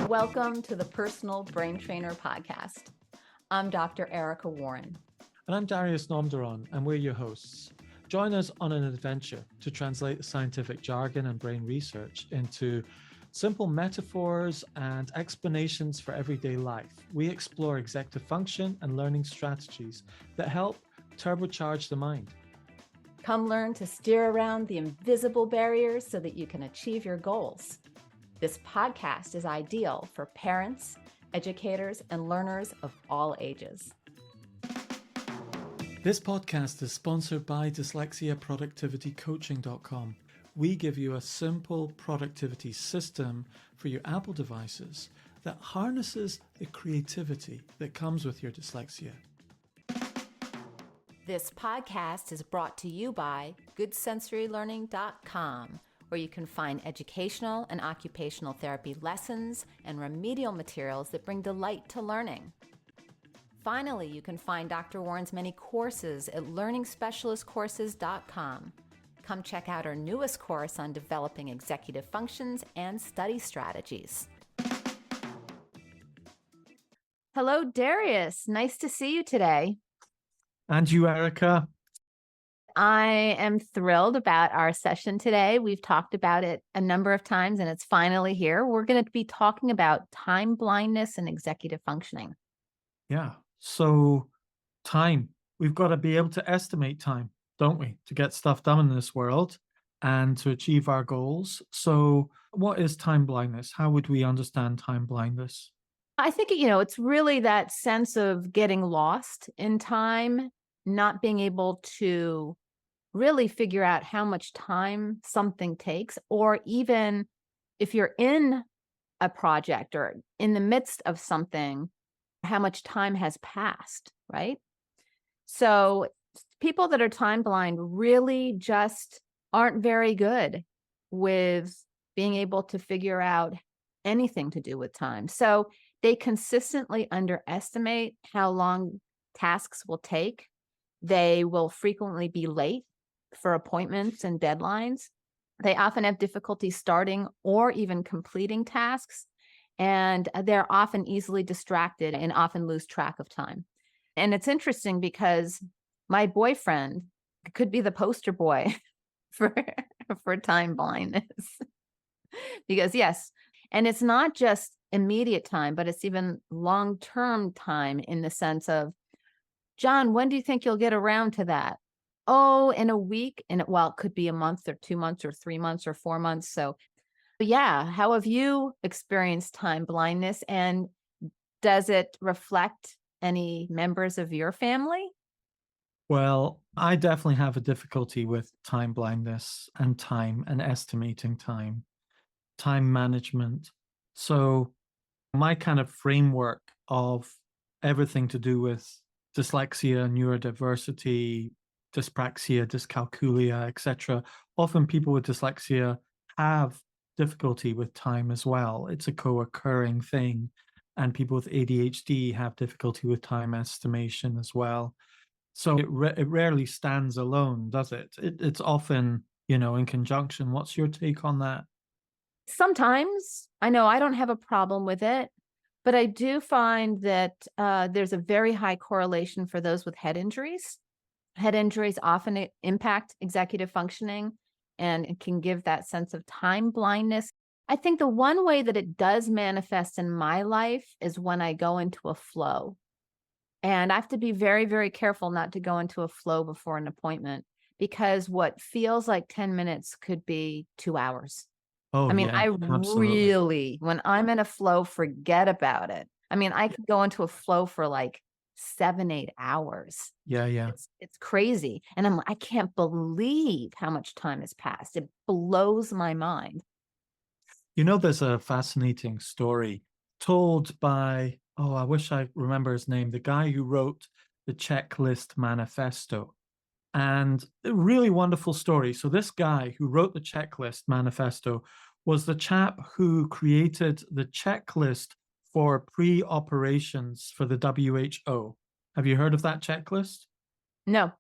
Welcome to the Personal Brain Trainer Podcast. I'm Dr. Erica Warren. And I'm Darius and we're your hosts. Join us on an adventure to translate scientific jargon and brain research into simple metaphors and explanations for everyday life. We explore executive function and learning strategies that help turbocharge the mind. Come learn to steer around the invisible barriers so that you can achieve your goals. This podcast is ideal for parents, educators, and learners of all ages. This podcast is sponsored by dyslexiaproductivitycoaching.com. We give you a simple productivity system for your Apple devices that harnesses the creativity that comes with your dyslexia. This podcast is brought to you by GoodSensoryLearning.com, where you can find educational and occupational therapy lessons and remedial materials that bring delight to learning. Finally, you can find Dr. Warren's many courses at learningspecialistcourses.com. Come check out our newest course on developing executive functions and study strategies. Hello, Darius. Nice to see you today. And you, Erica. I am thrilled about our session today. We've talked about it a number of times and it's finally here. We're going to be talking about time blindness and executive functioning. Yeah. So time, we've got to be able to estimate time, don't we, to get stuff done in this world and to achieve our goals. So what is time blindness? How would we understand time blindness? I think, it's really that sense of getting lost in time, not being able to really figure out how much time something takes, or even if you're in a project or in the midst of something, how much time has passed, right? So people that are time blind really just aren't very good with being able to figure out anything to do with time. So they consistently underestimate how long tasks will take. They will frequently be late for appointments and deadlines. They often have difficulty starting or even completing tasks, and they're often easily distracted and often lose track of time. And it's interesting because my boyfriend could be the poster boy for time blindness. Because yes, and it's not just immediate time, but it's even long-term time in the sense of, John, when do you think you'll get around to that? Oh, in a week. And it could be a month or 2 months or 3 months or 4 months. So yeah, how have you experienced time blindness, and does it reflect any members of your family? Well, I definitely have a difficulty with time blindness and time and estimating time management. So my kind of framework of everything to do with dyslexia, neurodiversity, dyspraxia, dyscalculia, etc. Often people with dyslexia have difficulty with time as well. It's a co-occurring thing. And people with ADHD have difficulty with time estimation as well. So it rarely stands alone, does it? It's often, in conjunction. What's your take on that? Sometimes. I know I don't have a problem with it, but I do find that there's a very high correlation for those with head injuries. Head injuries often impact executive functioning, and it can give that sense of time blindness. I think the one way that it does manifest in my life is when I go into a flow. And I have to be very, very careful not to go into a flow before an appointment, because what feels like 10 minutes could be 2 hours. Oh, I yeah, absolutely. really, when I'm in a flow, forget about it. I could go into a flow for like 7-8 hours. Yeah. It's crazy. And I can't believe how much time has passed. It blows my mind. There's a fascinating story told by, I wish I remember his name, the guy who wrote the Checklist Manifesto. And a really wonderful story. So this guy who wrote the Checklist Manifesto was the chap who created the checklist for pre-operations for the WHO. Have you heard of that checklist? No.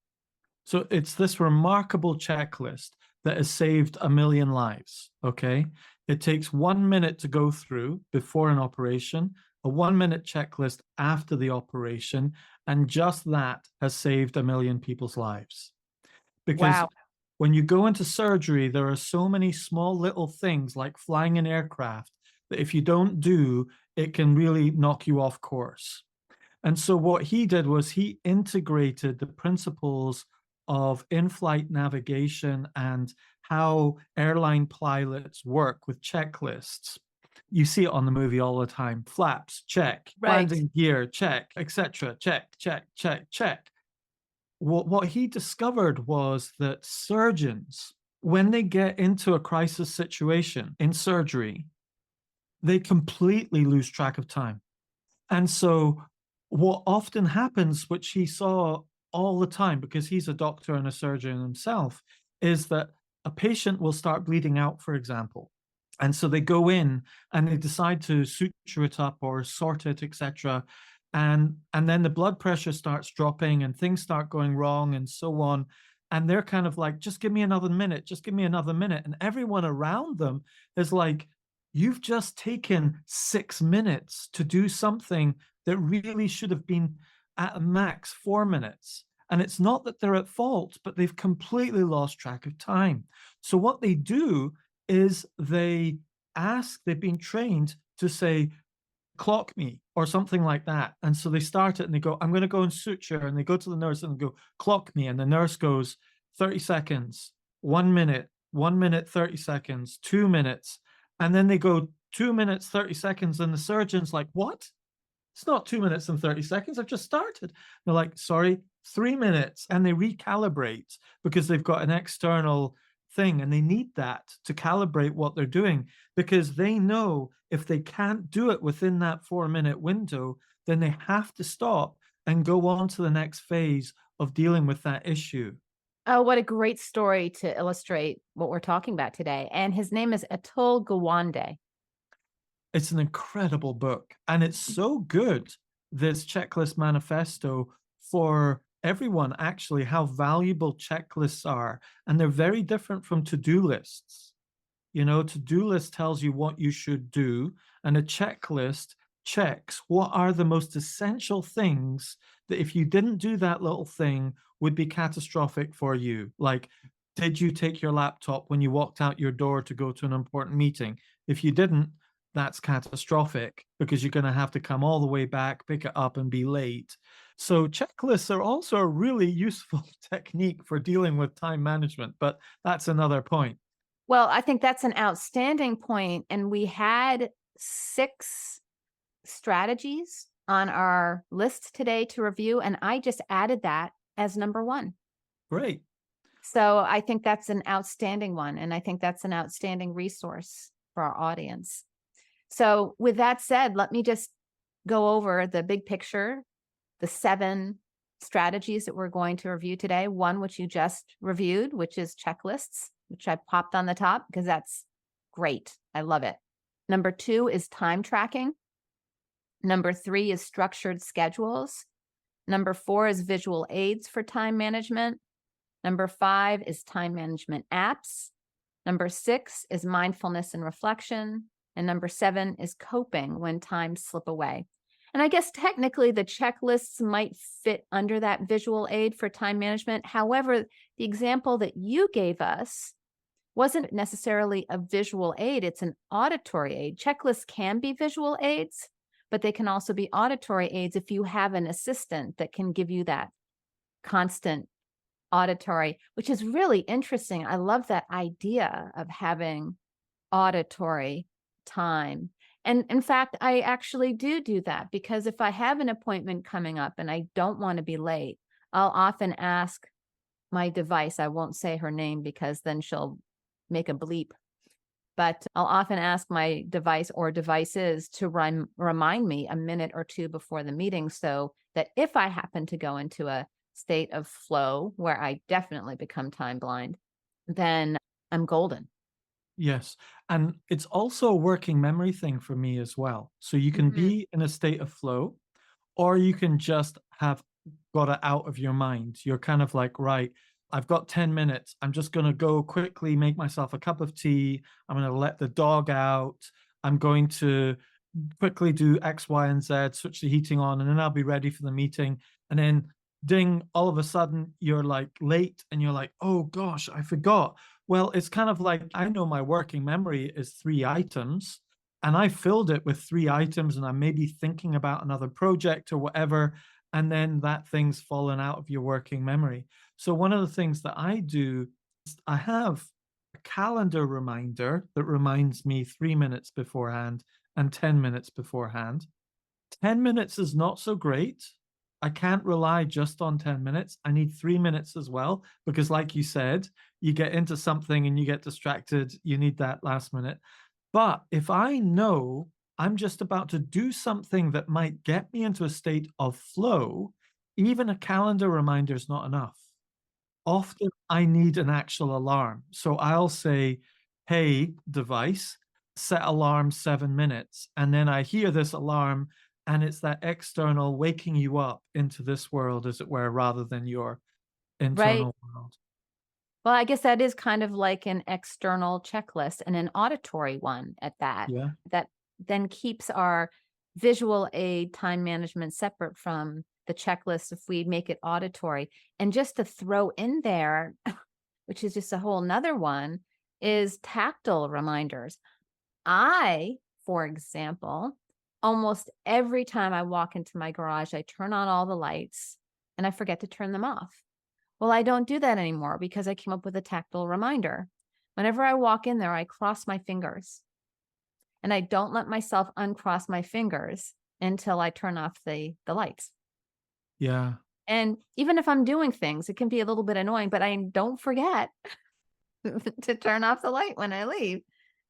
So it's this remarkable checklist that has saved a million lives. Okay. It takes 1 minute to go through before an operation, a 1 minute checklist after the operation, and just that has saved a million people's lives. Because Wow. when you go into surgery, there are so many small little things like flying an aircraft that if you don't do, it can really knock you off course. And so what he did was he integrated the principles of in-flight navigation and how airline pilots work with checklists. You see it on the movie all the time. Flaps, check. Right. Landing gear, check, etc. Check, check, check, check. What he discovered was that surgeons, when they get into a crisis situation in surgery, they completely lose track of time. And so, what often happens, which he saw all the time, because he's a doctor and a surgeon himself, is that a patient will start bleeding out, for example. And so they go in and they decide to suture it up or sort it, etc. And then the blood pressure starts dropping and things start going wrong and so on. And they're kind of like, just give me another minute, just give me another minute. And everyone around them is like, you've just taken 6 minutes to do something that really should have been at a max 4 minutes. And it's not that they're at fault, but they've completely lost track of time. So what they do is they've been trained to say, clock me or something like that. And so they start it and they go, I'm going to go and suture. And they go to the nurse and go, clock me. And the nurse goes, 30 seconds, 1 minute, 1 minute, 30 seconds, 2 minutes. And then they go 2 minutes, 30 seconds. And the surgeon's like, what? It's not 2 minutes and 30 seconds. I've just started. They're like, sorry, 3 minutes. And they recalibrate because they've got an external thing and they need that to calibrate what they're doing because they know if they can't do it within that 4 minute window, then they have to stop and go on to the next phase of dealing with that issue. Oh, what a great story to illustrate what we're talking about today. And his name is Atul Gawande. It's an incredible book, and it's so good, this checklist manifesto, for everyone, actually, how valuable checklists are. And they're very different from to-do lists. You know, to-do list tells you what you should do, and a checklist checks what are the most essential things that if you didn't do that little thing would be catastrophic for you. Like, did you take your laptop when you walked out your door to go to an important meeting? If you didn't, that's catastrophic because you're going to have to come all the way back, pick it up, and be late. So, checklists are also a really useful technique for dealing with time management, but that's another point. Well, I think that's an outstanding point, and we had 6 strategies on our list today to review, and I just added that as number 1. Great. So I think that's an outstanding one, and I think that's an outstanding resource for our audience. So with that said, let me just go over the big picture, the 7 strategies that we're going to review today. One, which you just reviewed, which is checklists, which I popped on the top because that's great. I love it. Number 2 is time tracking. Number 3 is structured schedules. Number 4 is visual aids for time management. Number 5 is time management apps. Number 6 is mindfulness and reflection. And number 7 is coping when times slip away. And I guess technically the checklists might fit under that visual aid for time management. However, the example that you gave us wasn't necessarily a visual aid, it's an auditory aid. Checklists can be visual aids, but they can also be auditory aids if you have an assistant that can give you that constant auditory, which is really interesting. I love that idea of having auditory time. And in fact, I actually do that because if I have an appointment coming up and I don't want to be late, I'll often ask my device. I won't say her name because then she'll make a bleep. But I'll often ask my device or devices to remind me a minute or 2 before the meeting so that if I happen to go into a state of flow where I definitely become time blind, then I'm golden. Yes. And it's also a working memory thing for me as well. So you can Mhm. be in a state of flow, or you can just have got it out of your mind. You're kind of like, right, I've got 10 minutes. I'm just going to go quickly make myself a cup of tea. I'm going to let the dog out. I'm going to quickly do X, Y, and Z, switch the heating on, and then I'll be ready for the meeting. And then ding, all of a sudden you're like late and you're like, oh gosh, I forgot. Well, it's kind of like I know my working memory is 3 items, and I filled it with 3 items, and I'm maybe thinking about another project or whatever. And then that thing's fallen out of your working memory. So one of the things that I do is I have a calendar reminder that reminds me 3 minutes beforehand and 10 minutes beforehand. 10 minutes is not so great. I can't rely just on 10 minutes. I need 3 minutes as well, because, like you said, you get into something and you get distracted. You need that last minute. But if I know I'm just about to do something that might get me into a state of flow, even a calendar reminder is not enough. Often I need an actual alarm. So I'll say, hey, device, set alarm 7 minutes. And then I hear this alarm, and it's that external waking you up into this world, as it were, rather than your Right. internal world. Well, I guess that is kind of like an external checklist and an auditory one at that, Yeah. that then keeps our visual aid time management separate from the checklist if we make it auditory. And just to throw in there, which is just a whole nother one, is tactile reminders. I, for example, almost every time I walk into my garage, I turn on all the lights and I forget to turn them off. Well, I don't do that anymore because I came up with a tactile reminder. Whenever I walk in there, I cross my fingers and I don't let myself uncross my fingers until I turn off the lights. Yeah. And even if I'm doing things, it can be a little bit annoying, but I don't forget to turn off the light when I leave.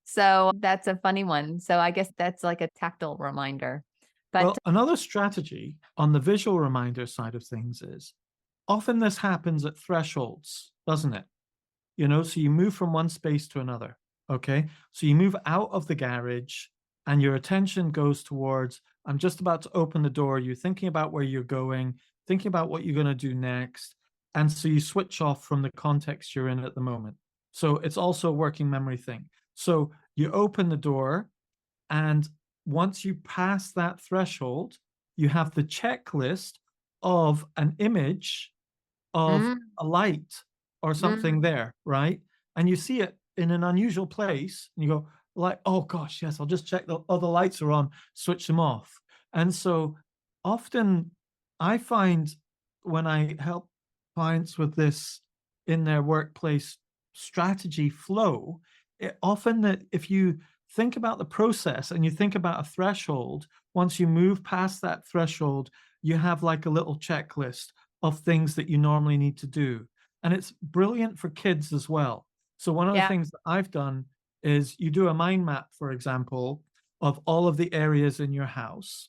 So that's a funny one. So I guess that's like a tactile reminder. But Well, another strategy on the visual reminder side of things is often this happens at thresholds, doesn't it? So you move from one space to another. Okay. So you move out of the garage and your attention goes towards, I'm just about to open the door. You're thinking about where you're going, thinking about what you're going to do next. And so you switch off from the context you're in at the moment. So it's also a working memory thing. So you open the door, and once you pass that threshold, you have the checklist of an image of mm, a light or something mm, there, right? And you see it in an unusual place, and you go, like, oh gosh, yes, I'll just check the other lights are on, switch them off. And so often I find when I help clients with this in their workplace strategy flow, often that if you think about the process and you think about a threshold, once you move past that threshold, you have like a little checklist of things that you normally need to do. And it's brilliant for kids as well. So, one of the yeah. things that I've done is you do a mind map, for example, of all of the areas in your house,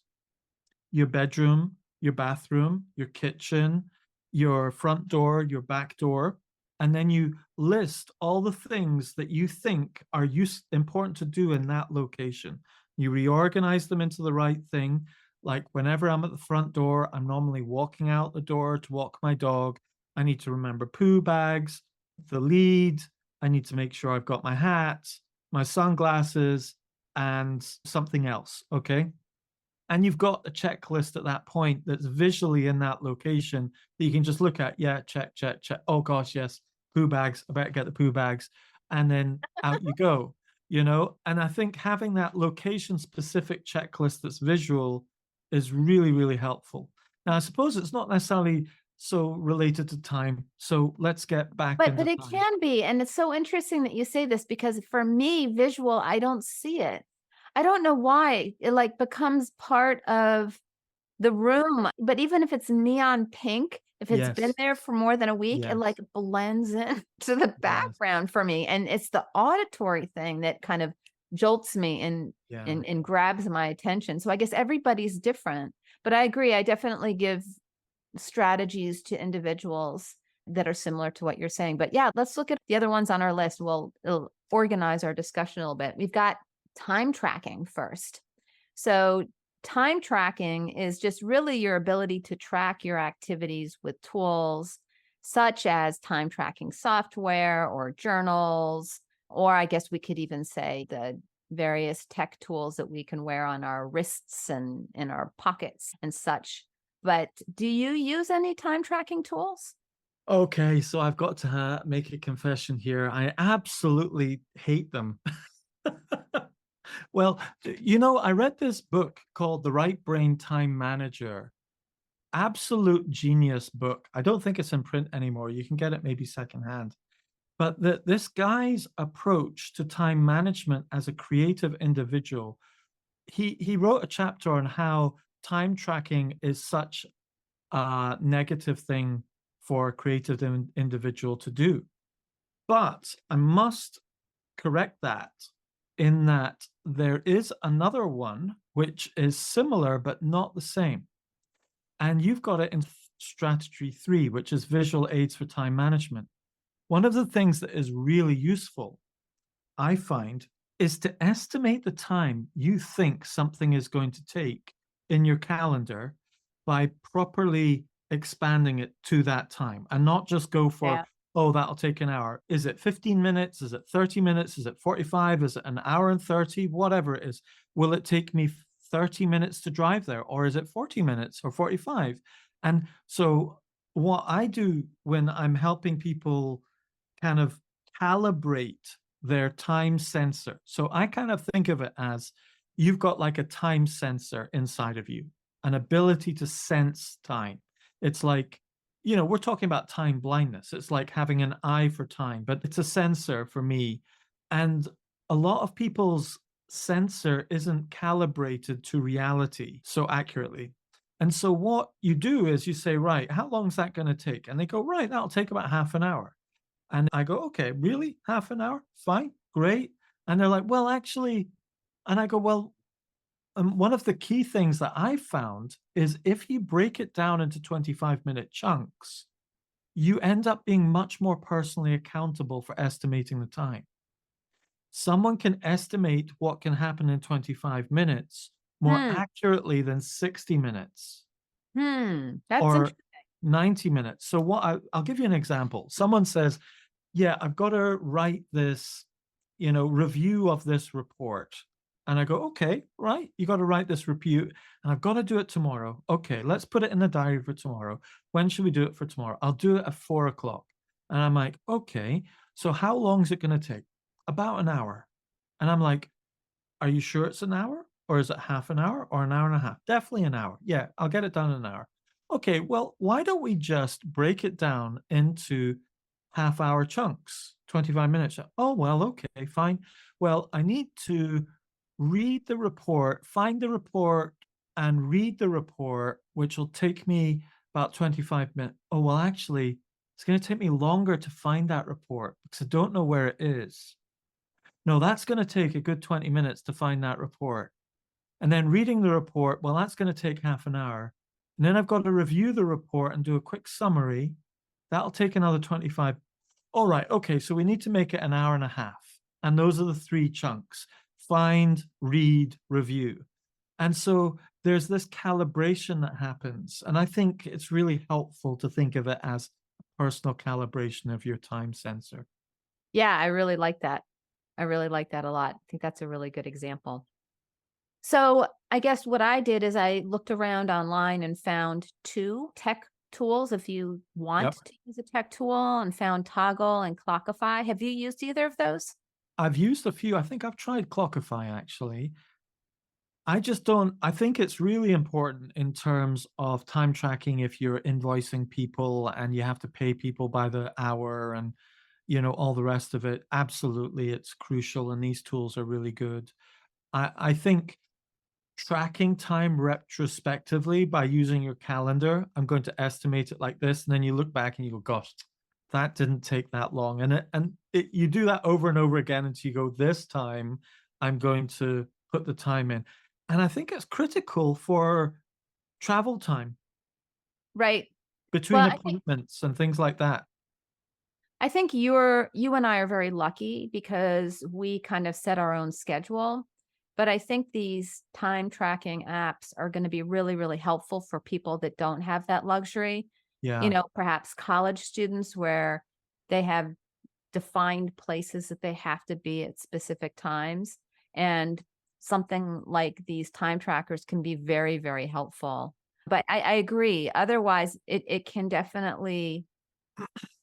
your bedroom, your bathroom, your kitchen, your front door, your back door, and then you list all the things that you think are important to do in that location. You reorganize them into the right thing. Like whenever I'm at the front door, I'm normally walking out the door to walk my dog. I need to remember poo bags, the lead. I need to make sure I've got my hat, my sunglasses, and something else. Okay. And you've got a checklist at that point that's visually in that location that you can just look at. Yeah, check, check, check. Oh gosh, yes, poo bags. I better get the poo bags. And then out you go. And I think having that location specific checklist that's visual is really, really helpful. Now, I suppose it's not necessarily so related to time. So let's get back But into it time. can be, and it's so interesting that you say this because for me, visual, I don't see it. I don't know why. It, like, becomes part of the room, but even if it's neon pink, if it's been Yes, there for more than a week, it, like, yes, blends in to the yes, background for me, and it's the auditory thing that kind of jolts me and yeah. and grabs my attention. So I guess everybody's different, but I agree, I definitely give strategies to individuals that are similar to what you're saying. But yeah, let's look at the other ones on our list. It'll organize our discussion a little bit. We've got time tracking first. So, time tracking is just really your ability to track your activities with tools such as time tracking software or journals, or I guess we could even say the various tech tools that we can wear on our wrists and in our pockets and such. But do you use any time tracking tools? Okay, so I've got to make a confession here. I absolutely hate them. Well, I read this book called The Right Brain Time Manager. Absolute genius book. I don't think it's in print anymore. You can get it maybe secondhand. But this guy's approach to time management as a creative individual, he wrote a chapter on how time tracking is such a negative thing for a creative individual to do. But I must correct that in that there is another one which is similar but not the same. And you've got it in strategy 3, which is visual aids for time management. One of the things that is really useful, I find, is to estimate the time you think something is going to take in your calendar by properly expanding it to that time and not just go for, Yeah. oh, that'll take an hour. Is it 15 minutes? Is it 30 minutes? Is it 45? Is it an hour and 30? Whatever it is. Will it take me 30 minutes to drive there? Or is it 40 minutes or 45? And so, what I do when I'm helping people kind of calibrate their time sensor. So I kind of think of it as you've got like a time sensor inside of you, an ability to sense time. It's like, we're talking about time blindness. It's like having an eye for time, but it's a sensor for me. And a lot of people's sensor isn't calibrated to reality so accurately. And so what you do is you say, right, how long is that going to take? And they go, right, that'll take about half an hour. And I go, okay, really? Half an hour? Fine, great. And they're like, well, actually, and I go, well, one of the key things that I found is if you break it down into 25-minute chunks, you end up being much more personally accountable for estimating the time. Someone can estimate what can happen in 25 minutes more Hmm. accurately than 60 minutes That's or interesting. 90 minutes. So I'll give you an example. Someone says, yeah, I've got to write this, review of this report. And I go, okay, right. You got to write this review and I've got to do it tomorrow. Okay, let's put it in the diary for tomorrow. When should we do it for tomorrow? I'll do it at 4 o'clock. And I'm like, okay, so how long is it going to take? About an hour. And I'm like, are you sure it's an hour? Or is it half an hour or an hour and a half? Definitely an hour. Yeah, I'll get it done in an hour. Okay, well, why don't we just break it down into half-hour chunks, 25 minutes? Oh, well, okay, fine. Well, I need to read the report, find the report, and read the report, which will take me about 25 minutes. Oh, well, actually, it's going to take me longer to find that report because I don't know where it is. No, that's going to take a good 20 minutes to find that report. And then reading the report, well, that's going to take half an hour. And then I've got to review the report and do a quick summary. That'll take another 25. All right. Okay. So we need to make it an hour and a half. And those are the 3 chunks: find, read, review. And so there's this calibration that happens. And I think it's really helpful to think of it as a personal calibration of your time sensor. Yeah, I really like that. I really like that a lot. I think that's a really good example. So I guess what I did is I looked around online and found 2 tech tools if you want Yep. to use a tech tool, and found Toggl and Clockify. Have you used either of those? I've used a few. I think I've tried Clockify actually. I just don't. I think it's really important in terms of time tracking if you're invoicing people and you have to pay people by the hour and, all the rest of it. Absolutely, it's crucial, and these tools are really good. I think tracking time retrospectively by using your calendar, I'm going to estimate it like this, and then you look back and you go, gosh, that didn't take that long. You do that over and over again until you go, this time I'm going to put the time in. And I think it's critical for travel time Right. between Well, appointments and things like that. I think you and I are very lucky because we kind of set our own schedule. But I think these time tracking apps are going to be really, really helpful for people that don't have that luxury. Yeah. Perhaps college students where they have defined places that they have to be at specific times. And something like these time trackers can be very, very helpful. But I agree. Otherwise, it can definitely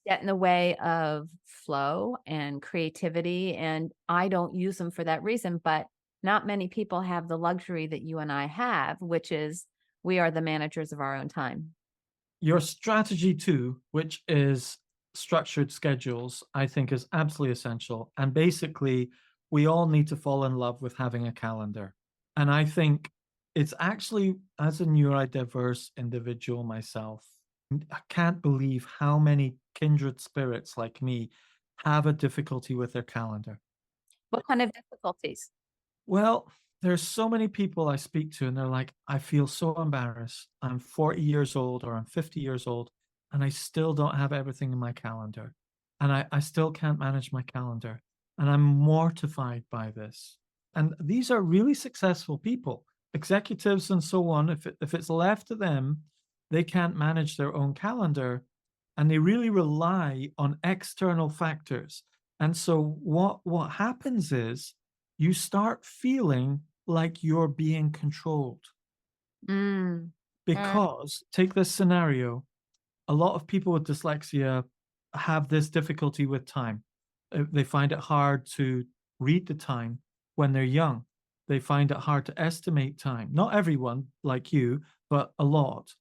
get in the way of flow and creativity. And I don't use them for that reason. But not many people have the luxury that you and I have, which is we are the managers of our own time. Your strategy too, which is structured schedules, I think is absolutely essential. And basically, we all need to fall in love with having a calendar. And I think it's actually, as a neurodiverse individual myself, I can't believe how many kindred spirits like me have a difficulty with their calendar. What kind of difficulties? Well, there's so many people I speak to, and they're like, I feel so embarrassed. I'm 40 years old or I'm 50 years old, and I still don't have everything in my calendar. And I still can't manage my calendar. And I'm mortified by this. And these are really successful people, executives and so on. If it's left to them, they can't manage their own calendar and they really rely on external factors. And so what happens is you start feeling like you're being controlled Mm. Mm. because take this scenario, a lot of people with dyslexia have this difficulty with time. They find it hard to read the time when they're young. They find it hard to estimate time. Not everyone like you, but a lot.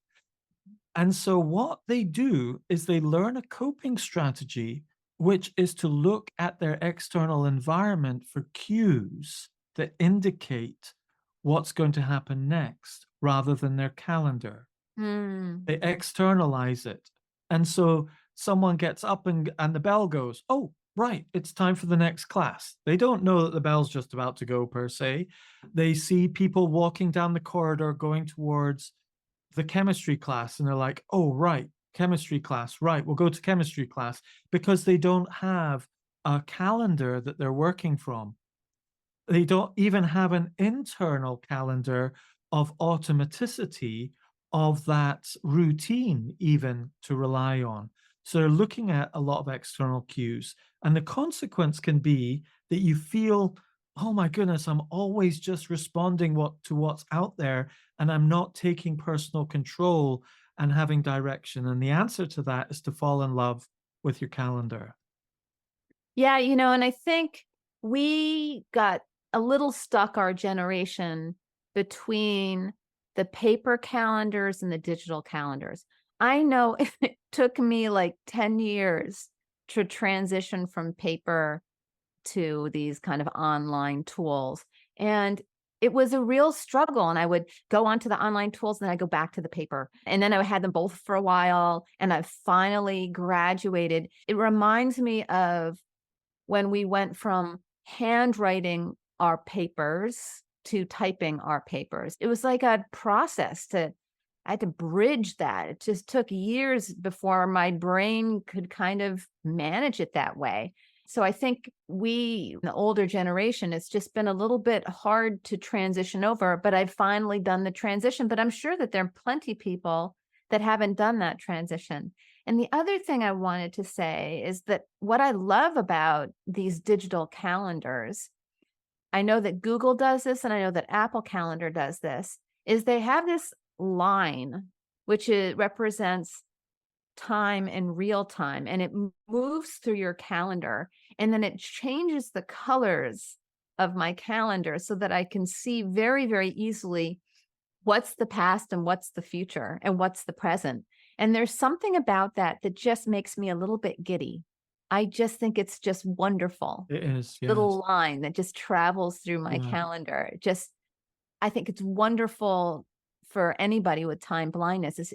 And so what they do is they learn a coping strategy, which is to look at their external environment for cues that indicate what's going to happen next rather than their calendar. Mm. They externalize it. And so someone gets up and the bell goes, oh, right, it's time for the next class. They don't know that the bell's just about to go per se. They see people walking down the corridor going towards the chemistry class and they're like, oh, right, chemistry class, right, we'll go to chemistry class because they don't have a calendar that they're working from. They don't even have an internal calendar of automaticity of that routine, even to rely on. So they're looking at a lot of external cues. And the consequence can be that you feel, oh my goodness, I'm always just responding to what's out there, and I'm not taking personal control and having direction. And the answer to that is to fall in love with your calendar. Yeah, and I think we got a little stuck, our generation, between the paper calendars and the digital calendars. I know it took me like 10 years to transition from paper to these kind of online tools. And it was a real struggle. And I would go onto the online tools and then I go back to the paper. And then I had them both for a while. And I finally graduated. It reminds me of when we went from handwriting our papers to typing our papers. It was like a process to I had to bridge that. It just took years before my brain could kind of manage it that way. So I think the older generation, it's just been a little bit hard to transition over, but I've finally done the transition. But I'm sure that there are plenty people that haven't done that transition. And the other thing I wanted to say is that what I love about these digital calendars, I know that Google does this and I know that Apple Calendar does this, is they have this line which it represents time in real time and it moves through your calendar and then it changes the colors of my calendar so that I can see very, very easily what's the past and what's the future and what's the present. And there's something about that that just makes me a little bit giddy. I just think it's just wonderful. It is, yes. Little line that just travels through my Yeah. calendar. Just I think it's wonderful for anybody with time blindness.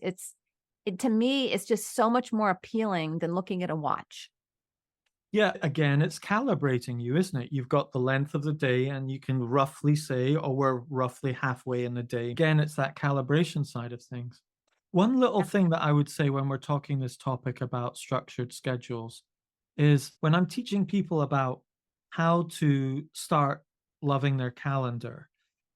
To me, it's just so much more appealing than looking at a watch. Yeah, again, it's calibrating you, isn't it? You've got the length of the day, and you can roughly say, oh, we're roughly halfway in the day. Again, it's that calibration side of things. One little thing that I would say when we're talking this topic about structured schedules is when I'm teaching people about how to start loving their calendar,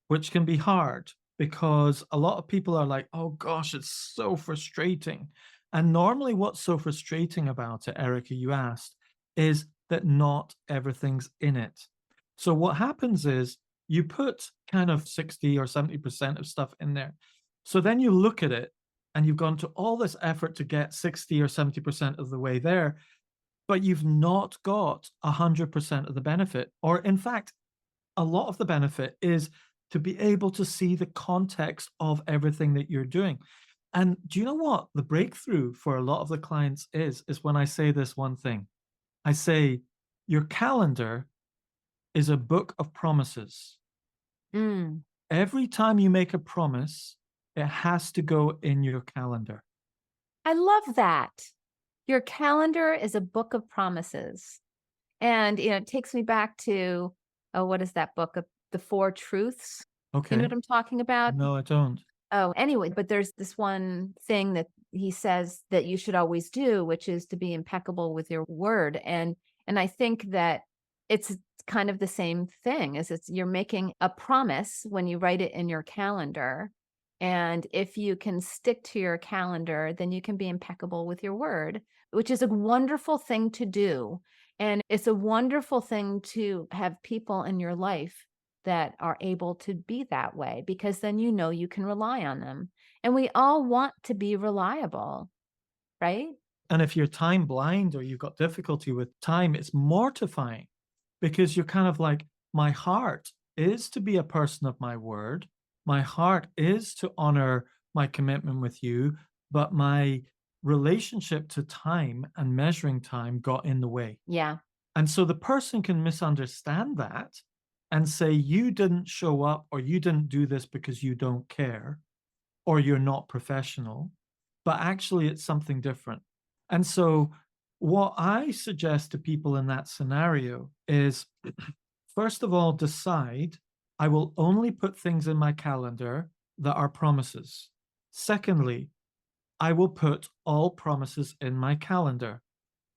which can be hard because a lot of people are like, oh gosh, it's so frustrating. And normally, what's so frustrating about it, Erica, you asked, is that not everything's in it. So, what happens is you put kind of 60 or 70% of stuff in there. So then you look at it and you've gone to all this effort to get 60 or 70% of the way there, but you've not got 100% of the benefit. Or, in fact, a lot of the benefit is to be able to see the context of everything that you're doing. And do you know what the breakthrough for a lot of the clients is when I say this one thing. I say your calendar is a book of promises. Mm. Every time you make a promise, it has to go in your calendar. I love that. Your calendar is a book of promises. And, it takes me back to, oh, what is that book? The Four Truths. You know Okay. what I'm talking about? No, I don't. Oh, anyway, but there's this one thing that he says that you should always do, which is to be impeccable with your word. And I think that it's kind of the same thing as you're making a promise when you write it in your calendar. And if you can stick to your calendar, then you can be impeccable with your word, which is a wonderful thing to do. And it's a wonderful thing to have people in your life that are able to be that way, because then you can rely on them. And we all want to be reliable, right? And if you're time blind or you've got difficulty with time, it's mortifying because you're kind of like, my heart is to be a person of my word. My heart is to honor my commitment with you, but my relationship to time and measuring time got in the way. Yeah. And so the person can misunderstand that and say, you didn't show up or you didn't do this because you don't care or you're not professional, but actually it's something different. And so, what I suggest to people in that scenario is first of all, decide I will only put things in my calendar that are promises. Secondly, I will put all promises in my calendar.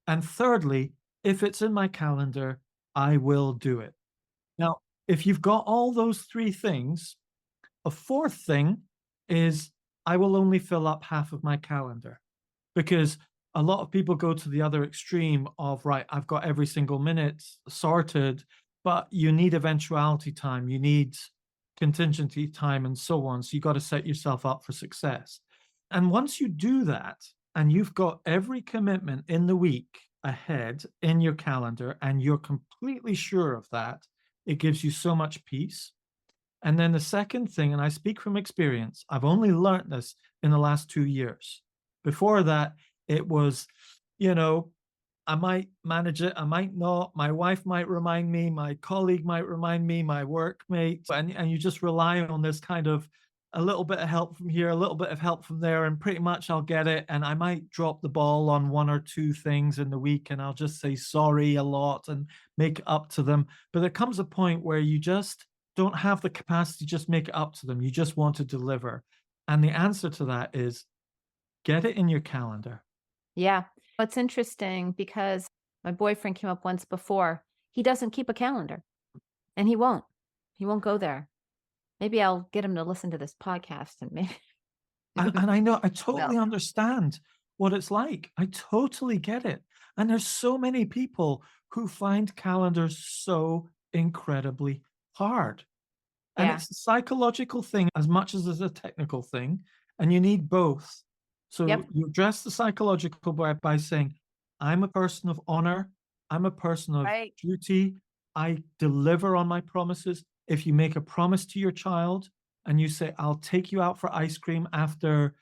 And thirdly, if it's in my calendar, I will do it. Now, if you've got all those three things, a fourth thing is I will only fill up half of my calendar because a lot of people go to the other extreme of, right, I've got every single minute sorted, but you need eventuality time, you need contingency time, and so on. So you got to set yourself up for success. And once you do that, and you've got every commitment in the week ahead in your calendar, and you're completely sure of that, it gives you so much peace. And then the second thing, and I speak from experience, I've only learned this in the last 2 years. Before that, it was, you know, I might manage it, I might not. My wife might remind me, my colleague might remind me, my workmate, and you just rely on this kind of a little bit of help from here, a little bit of help from there, and pretty much I'll get it. And I might drop the ball on one or two things in the week, and I'll just say sorry a lot and make it up to them. But there comes a point where you just don't have the capacity to just make it up to them. You just want to deliver. And the answer to that is get it in your calendar. Yeah. It's interesting because my boyfriend came up once before. He doesn't keep a calendar, and he won't. He won't go there. Maybe I'll get him to listen to this podcast and maybe And I know I well, totally understand what it's like. I totally get it. And there's so many people who find calendars so incredibly hard. And yeah. it's a psychological thing as much as it's a technical thing, and you need both. So Yep. you address the psychological by saying, I'm a person of honor, I'm a person of Right. duty, I deliver on my promises. If you make a promise to your child and you say, I'll take you out for ice cream after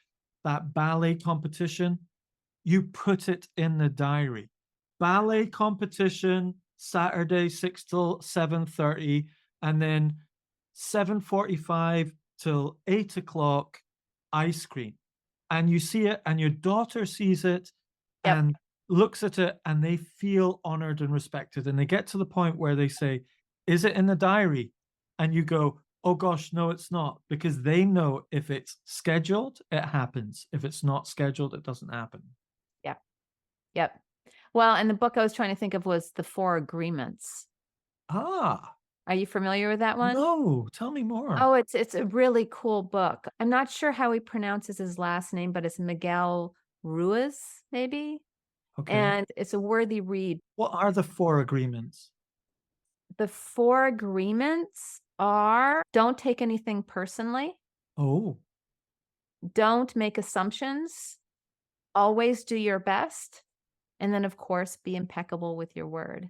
that ballet competition, you put it in the diary. Ballet competition, Saturday, 6 till 7:30, and then 7:45 till 8 o'clock, ice cream. And you see it, and your daughter sees it Yep. and looks at it, and they feel honored and respected. And they get to the point where they say, is it in the diary? And you go, oh gosh, no, it's not, because they know if it's scheduled, it happens. If it's not scheduled, it doesn't happen. Yep. Yep. Well, and the book I was trying to think of was The Four Agreements. Ah, Are you familiar with that one? no, tell me more. Oh, it's a really cool book. I'm not sure how he pronounces his last name, but it's Miguel Ruiz, maybe, Okay. and it's a worthy read. What are the 4 agreements? The 4 agreements are: don't take anything personally, Oh, don't make assumptions, always do your best, and then, of course, be impeccable with your word.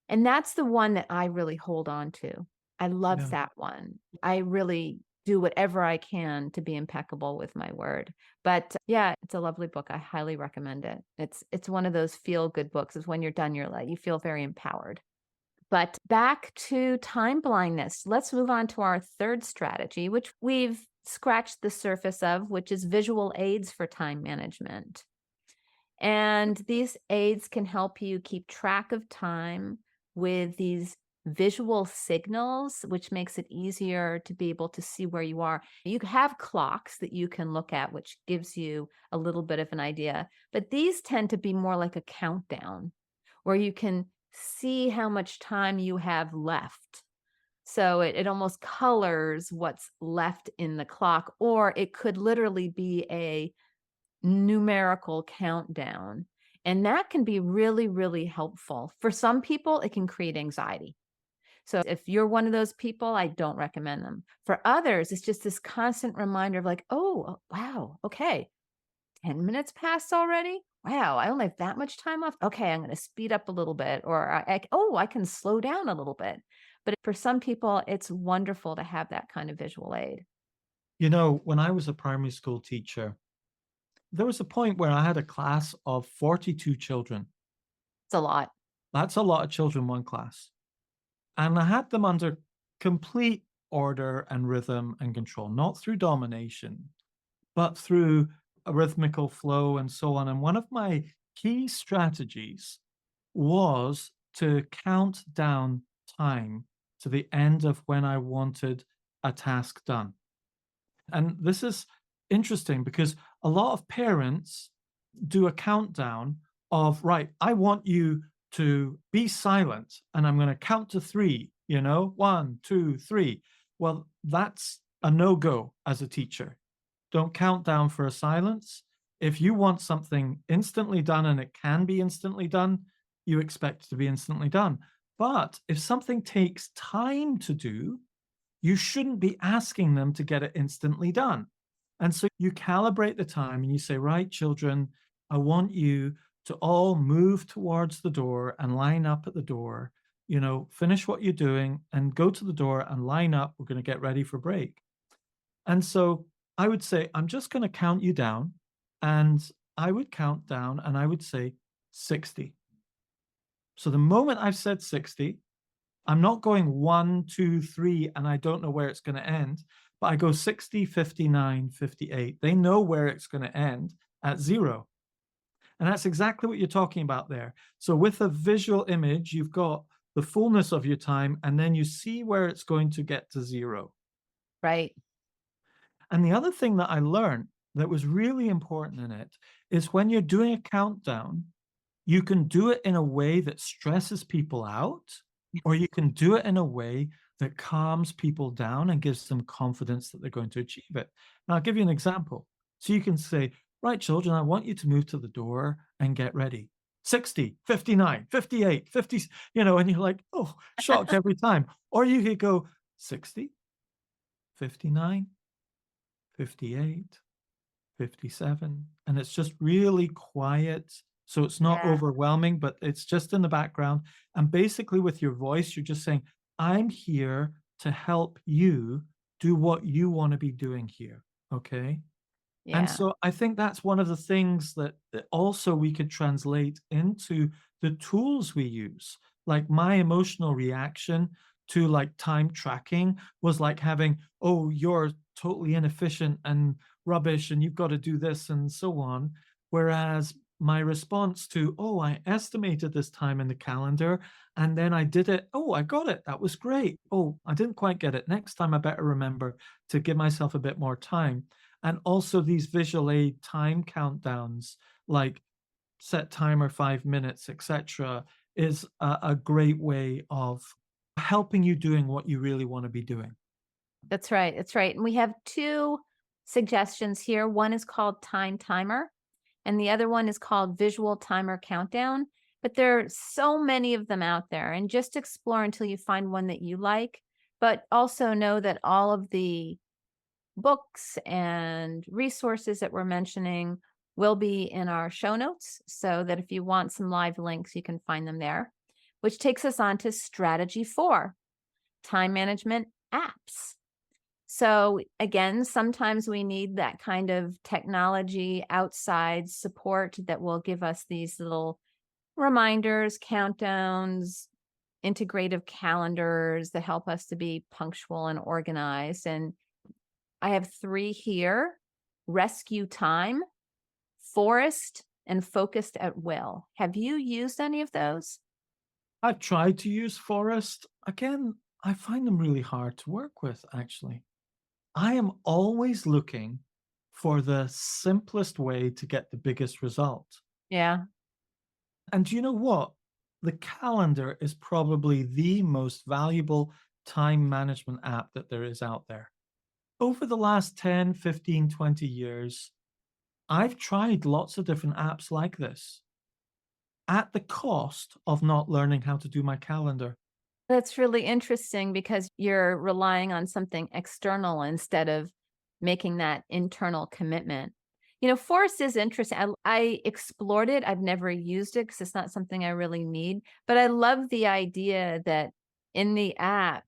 And that's the one that I really hold on to. I love yeah. that one. I really do whatever I can to be impeccable with my word. But yeah, it's a lovely book. I highly recommend it. It's one of those feel good books. Is when you're done, you're like you feel very empowered. But back to time blindness. Let's move on to our third strategy, which we've scratched the surface of, which is visual aids for time management. And these aids can help you keep track of time with these visual signals, which makes it easier to be able to see where you are. You have clocks that you can look at, which gives you a little bit of an idea, but these tend to be more like a countdown where you can see how much time you have left. So it almost colors what's left in the clock, or it could literally be a numerical countdown. And that can be really, really helpful. For some people, it can create anxiety. So if you're one of those people, I don't recommend them. For others, it's just this constant reminder of like, oh, wow, okay, 10 minutes passed already. Wow, I only have that much time left. Okay, I'm going to speed up a little bit, or I can slow down a little bit. But for some people, it's wonderful to have that kind of visual aid. When I was a primary school teacher, there was a point where I had a class of 42 children. It's a lot. That's a lot of children, one class. And I had them under complete order and rhythm and control, not through domination, but through a rhythmical flow and so on. And one of my key strategies was to count down time to the end of when I wanted a task done. And this is interesting because a lot of parents do a countdown of, right, I want you to be silent and I'm going to count to three, 1, 2, 3. Well, that's a no go as a teacher. Don't count down for a silence. If you want something instantly done and it can be instantly done, you expect it to be instantly done. But if something takes time to do, you shouldn't be asking them to get it instantly done. And so you calibrate the time and you say, right, children, I want you to all move towards the door and line up at the door, finish what you're doing and go to the door and line up. We're going to get ready for break. And so I would say, I'm just going to count you down. And I would count down and I would say 60. So the moment I've said 60, I'm not going 1, 2, 3, and I don't know where it's going to end, but I go 60, 59, 58. They know where it's going to end at 0. And that's exactly what you're talking about there. So with a visual image, you've got the fullness of your time, and then you see where it's going to get to 0. Right. And the other thing that I learned that was really important in it is when you're doing a countdown, you can do it in a way that stresses people out, or you can do it in a way that calms people down and gives them confidence that they're going to achieve it. Now, I'll give you an example. So you can say, right, children, I want you to move to the door and get ready. 60, 59, 58, 50, and you're like, oh, shocked every time. Or you could go 60, 59, 58, 57, and it's just really quiet. So it's not Yeah. overwhelming, but it's just in the background. And basically, with your voice, you're just saying, I'm here to help you do what you want to be doing here. Okay. And Yeah. so I think that's one of the things that also we could translate into the tools we use. Like my emotional reaction to like time tracking was like having, oh, you're totally inefficient and rubbish and you've got to do this and so on. Whereas my response to, oh, I estimated this time in the calendar and then I did it. Oh, I got it. That was great. Oh, I didn't quite get it. Next time I better remember to give myself a bit more time. And also these visual aid time countdowns, like set timer 5 minutes, etc., is a great way of helping you doing what you really want to be doing. That's right. That's right. And we have two suggestions here. One is called Time Timer, and the other one is called Visual Timer Countdown. But there are so many of them out there, and just explore until you find one that you like. But also know that all of the books and resources that we're mentioning will be in our show notes so that if you want some live links, you can find them there, which takes us on to strategy 4, time management apps. So again, sometimes we need that kind of technology outside support that will give us these little reminders, countdowns, integrative calendars that help us to be punctual and organized. And I have 3 here: Rescue Time, Forest, and Focused at Will. Have you used any of those? I've tried to use Forest. Again, I find them really hard to work with, actually. I am always looking for the simplest way to get the biggest result. Yeah. And do you know what? The calendar is probably the most valuable time management app that there is out there. Over the last 10, 15, 20 years, I've tried lots of different apps like this at the cost of not learning how to do my calendar. That's really interesting because you're relying on something external instead of making that internal commitment. Forest is interesting. I explored it. I've never used it because it's not something I really need. But I love the idea that in the app,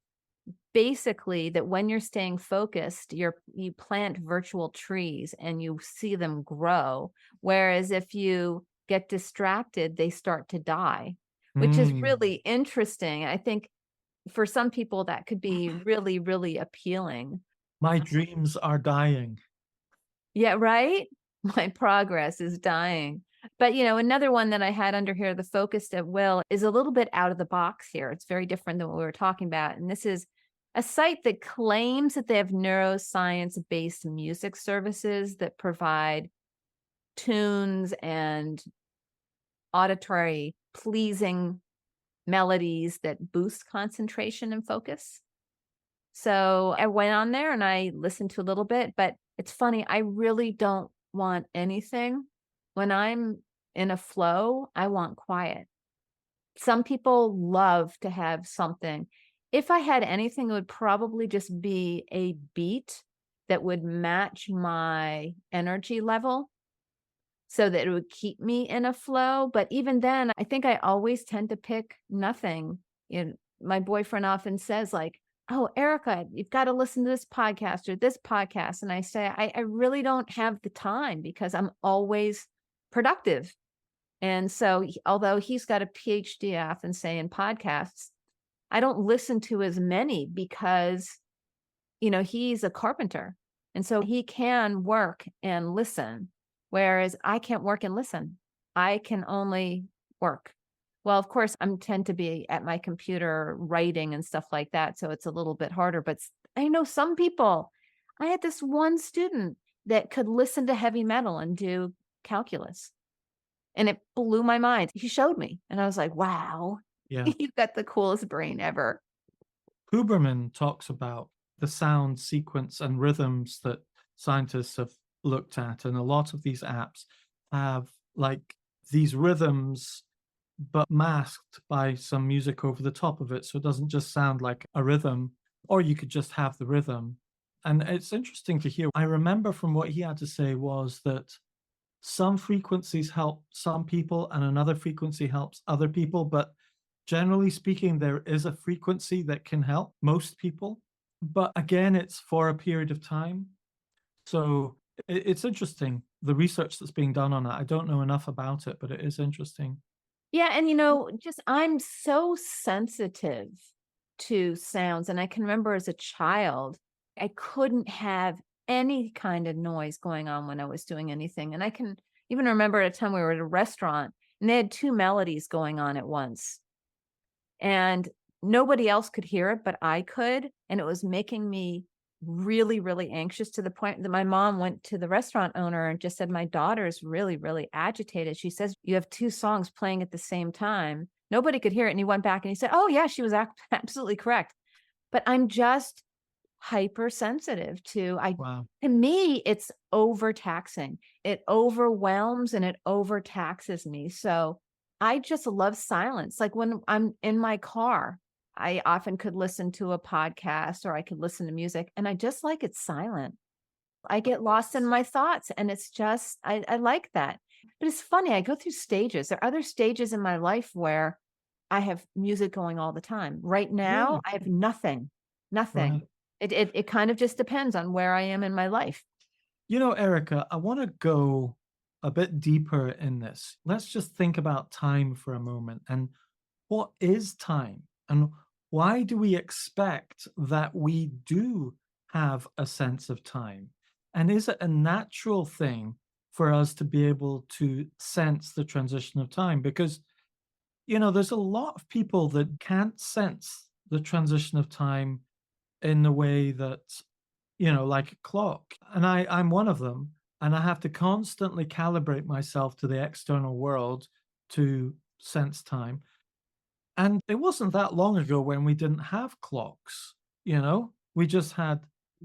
basically, that when you're staying focused, you plant virtual trees and you see them grow. Whereas if you get distracted, they start to die, which is Mm, really interesting. I think for some people that could be really, really appealing. my dreams are dying. Yeah, right? My progress is dying. But, another one that I had under here, the Focused at Will, is a little bit out of the box here. It's very different than what we were talking about. And this is a site that claims that they have neuroscience-based music services that provide tunes and auditory pleasing melodies that boost concentration and focus. So I went on there and I listened to a little bit, but it's funny, I really don't want anything. When I'm in a flow, I want quiet. Some people love to have something. If I had anything, it would probably just be a beat that would match my energy level so that it would keep me in a flow. But even then, I think I always tend to pick nothing. My boyfriend often says, like, "Oh, Erica, you've got to listen to this podcast or this podcast." And I say, I really don't have the time because I'm always productive. And so, although he's got a PhD, I often say in podcasts, I don't listen to as many because, he's a carpenter. And so he can work and listen, whereas I can't work and listen. I can only work. Well, of course, I tend to be at my computer writing and stuff like that. So it's a little bit harder. But I know some people. I had this one student that could listen to heavy metal and do calculus. And it blew my mind. He showed me, and I was like, "Wow, Yeah. you've got the coolest brain ever." Huberman talks about the sound sequence and rhythms that scientists have looked at, and a lot of these apps have like these rhythms but masked by some music over the top of it, so it doesn't just sound like a rhythm, or you could just have the rhythm. And it's interesting to hear. I remember from what he had to say was that some frequencies help some people and another frequency helps other people, but generally speaking, there is a frequency that can help most people. But again, it's for a period of time. So it's interesting, the research that's being done on it. I don't know enough about it, but it is interesting. Yeah, and, just I'm so sensitive to sounds, and I can remember as a child, I couldn't have any kind of noise going on when I was doing anything, and I can even remember at a time we were at a restaurant, and they had 2 melodies going on at once. And nobody else could hear it, but I could, and it was making me really, really anxious to the point that my mom went to the restaurant owner and just said, "My daughter's really, really agitated." She says, "You have 2 songs playing at the same time." Nobody could hear it, and he went back and he said, "Oh, yeah, she was absolutely correct." But I'm just hypersensitive Wow. to me, it's overtaxing. It overwhelms and it overtaxes me. So I just love silence. Like when I'm in my car, I often could listen to a podcast or I could listen to music and I just like it silent. I get lost in my thoughts and it's just I like that. But it's funny, I go through stages. There are other stages in my life where I have music going all the time. Right now, Really? I have nothing. Nothing. Right. It kind of just depends on where I am in my life. Erica, I want to go a bit deeper in this. Let's just think about time for a moment. And what is time? And why do we expect that we do have a sense of time? And is it a natural thing for us to be able to sense the transition of time? Because, there's a lot of people that can't sense the transition of time in the way that, like a clock. And I'm one of them. And I have to constantly calibrate myself to the external world to sense time. And it wasn't that long ago when we didn't have clocks, We just had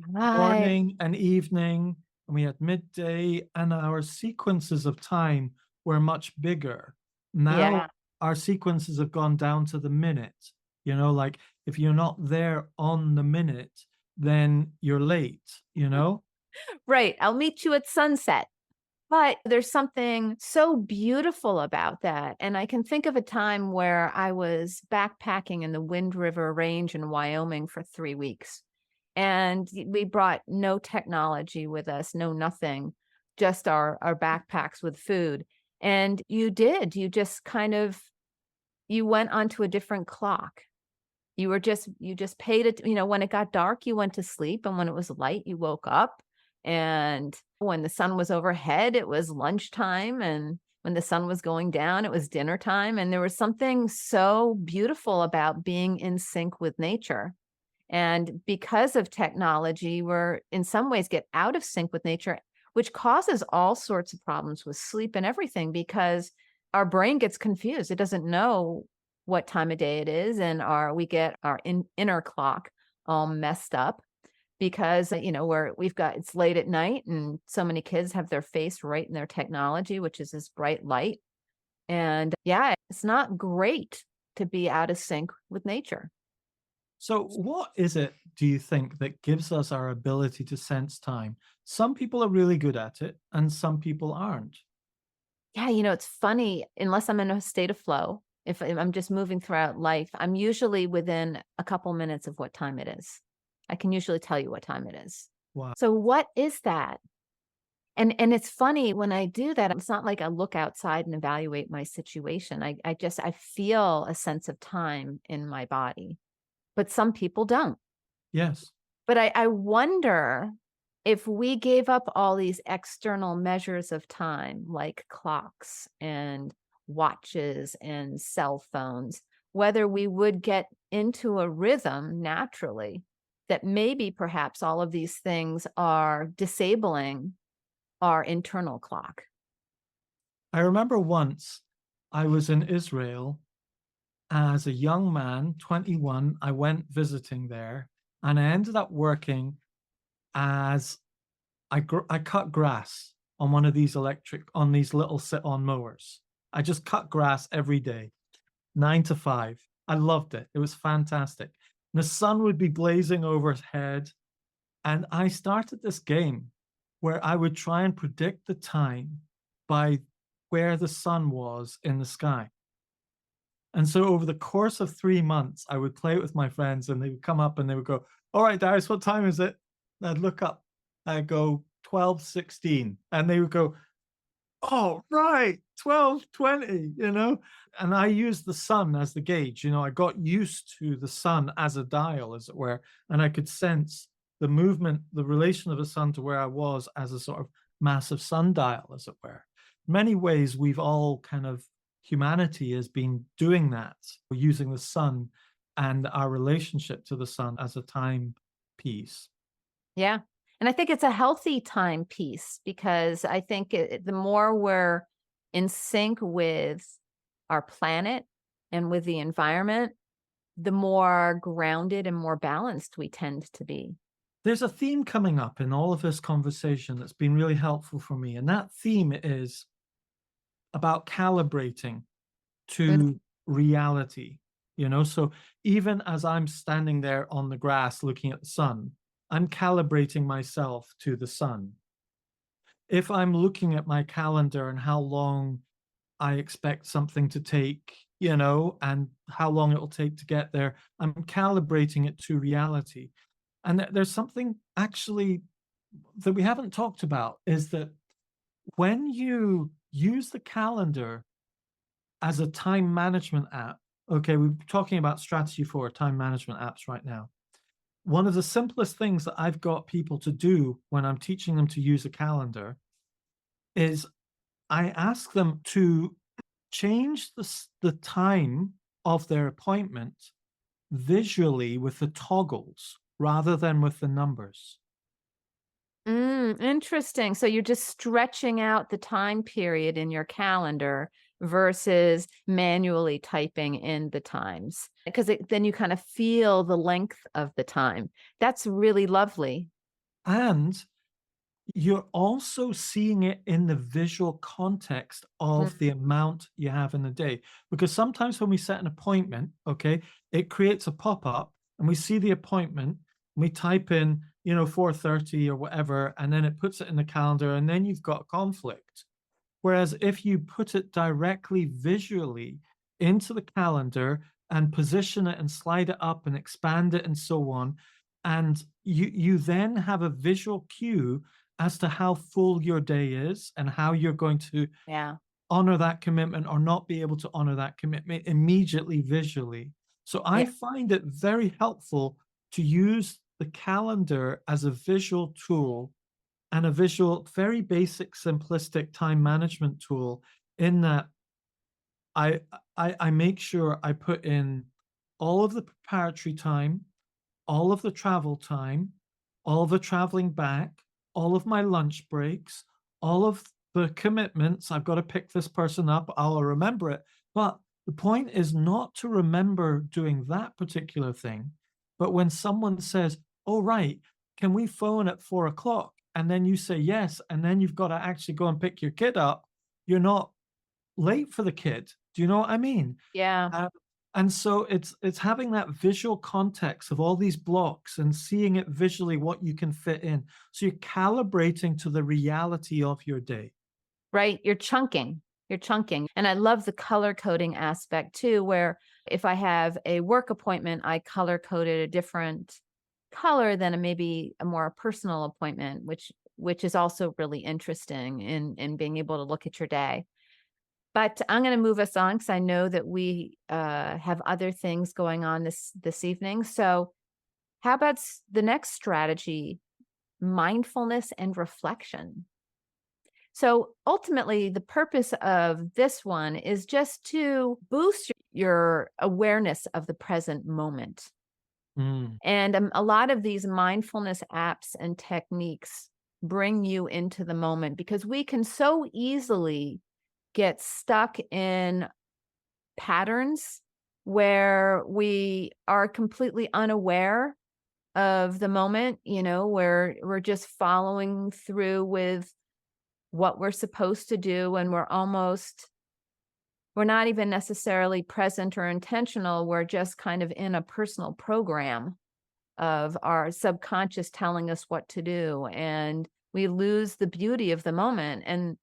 Right. morning and evening, and we had midday, and our sequences of time were much bigger. Now Yeah. our sequences have gone down to the minute, like if you're not there on the minute, then you're late. Right. I'll meet you at sunset. But there's something so beautiful about that. And I can think of a time where I was backpacking in the Wind River Range in Wyoming for 3 weeks. And we brought no technology with us, no nothing, just our backpacks with food. And you just kind of, you went onto a different clock. You just paid it, when it got dark, you went to sleep, and when it was light, you woke up, and when the sun was overhead, it was lunchtime, and when the sun was going down, it was dinner time, and there was something so beautiful about being in sync with nature. And because of technology, we're in some ways get out of sync with nature, which causes all sorts of problems with sleep and everything because our brain gets confused. It doesn't know what time of day it is. And we get our inner clock all messed up because, it's late at night and so many kids have their face right in their technology, which is this bright light. And yeah, it's not great to be out of sync with nature. So, what is it, do you think, that gives us our ability to sense time? Some people are really good at it, and some people aren't. Yeah, it's funny, unless I'm in a state of flow, if I'm just moving throughout life, I'm usually within a couple minutes of what time it is. I can usually tell you what time it is. Wow. So what is that? And it's funny when I do that, it's not like I look outside and evaluate my situation. I feel a sense of time in my body, but some people don't. Yes. But I wonder if we gave up all these external measures of time, like clocks and watches and cell phones, whether we would get into a rhythm naturally that maybe perhaps all of these things are disabling our internal clock. I remember once I was in Israel as a young man, 21. I went visiting there and I ended up working as I cut grass on one of these on these little sit on mowers. I just cut grass every day, 9 to 5. I loved it. It was fantastic. The sun would be blazing overhead. And I started this game where I would try and predict the time by where the sun was in the sky. And so over the course of 3 months, I would play it with my friends and they would come up and they would go, "All right, Darius, what time is it?" And I'd look up, I'd go 12:16. And they would go, "Oh, right, 12:20." And I used the sun as the gauge. I got used to the sun as a dial, as it were, and I could sense the movement, the relation of the sun to where I was as a sort of massive sundial, as it were. In many ways, we've all kind of, humanity has been doing that, using the sun and our relationship to the sun as a time piece. Yeah. And I think it's a healthy timepiece because I think the more we're in sync with our planet and with the environment, the more grounded and more balanced we tend to be. There's a theme coming up in all of this conversation that's been really helpful for me. And that theme is about calibrating Mm. to reality. So even as I'm standing there on the grass looking at the sun, I'm calibrating myself to the sun. If I'm looking at my calendar and how long I expect something to take, and how long it'll take to get there, I'm calibrating it to reality. And there's something actually that we haven't talked about is that when you use the calendar as a time management app, okay, we're talking about strategy for time management apps right now. One of the simplest things that I've got people to do when I'm teaching them to use a calendar is I ask them to change the time of their appointment visually with the toggles rather than with the numbers. Interesting. So you're just stretching out the time period in your calendar versus manually typing in the times because then you kind of feel the length of the time. That's really lovely. And you're also seeing it in the visual context of the amount you have in a day. Because sometimes when we set an appointment, okay, it creates a pop-up and we see the appointment, and we type in, 4:30 or whatever, and then it puts it in the calendar, and then you've got conflict. Whereas if you put it directly visually into the calendar and position it and slide it up and expand it and so on, and you then have a visual cue as to how full your day is and how you're going to Yeah. honor that commitment or not be able to honor that commitment immediately visually. So I Yeah. find it very helpful to use the calendar as a visual tool and a visual, very basic, simplistic time management tool in that I I make sure I put in all of the preparatory time, all of the travel time, all of the traveling back, all of my lunch breaks, all of the commitments. I've got to pick this person up. I'll remember it. But the point is not to remember doing that particular thing. But when someone says, oh, right, can we phone at 4 o'clock? And then you say yes. And then you've got to actually go and pick your kid up. You're not late for the kid. Do you know what I mean? Yeah. Uh, and so it's having that visual context of all these blocks and seeing it visually what you can fit in. So you're calibrating to the reality of your day. Right. You're chunking. You're chunking. And I love the color coding aspect too, where if I have a work appointment, I color coded a different color than maybe a more personal appointment, which is also really interesting in being able to look at your day. But I'm going to move us on because I know that we have other things going on this evening. So how about the next strategy, mindfulness and reflection? So ultimately, the purpose of this one is just to boost your awareness of the present moment. Mm, And a lot of these mindfulness apps and techniques bring you into the moment because we can so easily get stuck in patterns where we are completely unaware of the moment, where we're just following through with what we're supposed to do and we're not even necessarily present or intentional. We're just kind of in a personal program of our subconscious telling us what to do, and we lose the beauty of the moment. And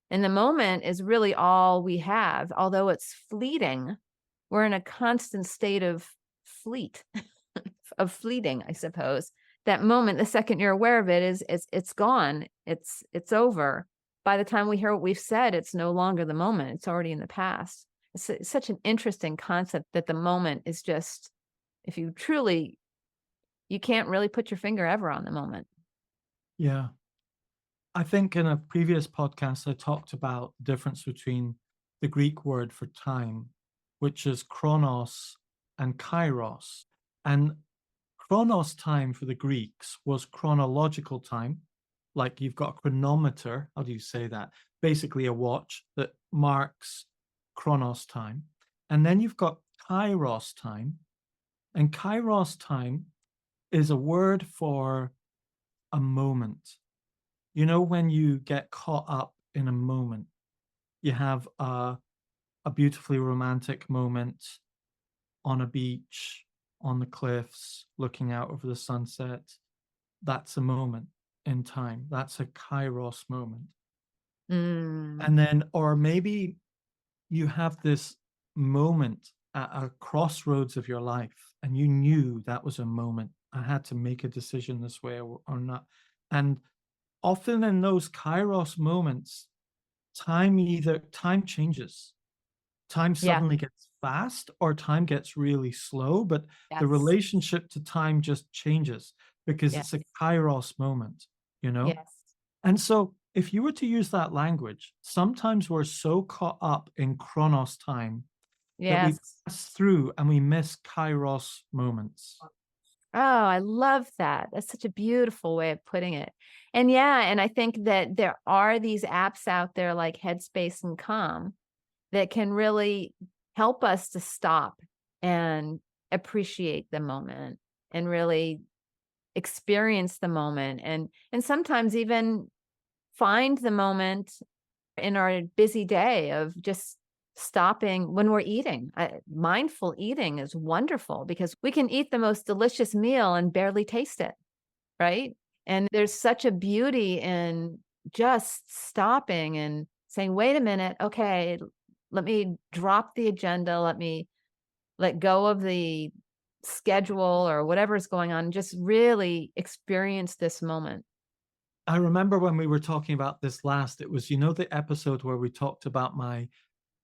the moment is really all we have. Although it's fleeting, we're in a constant state of fleet of fleeting, I suppose. That moment, the second you're aware of it, is it's gone. It's over. By the time we hear what we've said, it's no longer the moment. It's already in the past. It's such an interesting concept that the moment is just, if you truly, you can't really put your finger ever on the moment. yeah. I think in a previous podcast, I talked about the difference between the Greek word for time, which is chronos and kairos. And chronos time for the Greeks was chronological time, like you've got a chronometer. How do you say that? Basically, a watch that marks chronos time. And then you've got kairos time. And kairos time is a word for a moment. You know, when you get caught up in a moment, you have a beautifully romantic moment on a beach, on the cliffs, looking out over the sunset. That's a moment in time. That's a kairos moment. Mm. And then, or maybe you have this moment at a crossroads of your life, and you knew that was a moment. I had to make a decision this way or not. And often in those kairos moments, time changes. Time Yeah. suddenly gets fast or time gets really slow, but the Yes. relationship to time just changes because it's a Yes. kairos moment, you know? Yes. And so if you were to use that language, sometimes we're so caught up in chronos time that we Yes. pass through and we miss kairos moments. Oh, I love that. That's such a beautiful way of putting it. And yeah, and I think that there are these apps out there like Headspace and Calm that can really help us to stop and appreciate the moment and really experience the moment and sometimes even find the moment in our busy day of just stopping when we're eating. Mindful eating is wonderful because we can eat the most delicious meal and barely taste it, right? And there's such a beauty in just stopping and saying, wait a minute, okay, let me drop the agenda, let me let go of the schedule or whatever is going on, and just really experience this moment. I remember when we were talking about this last, it was, you know, the episode where we talked about my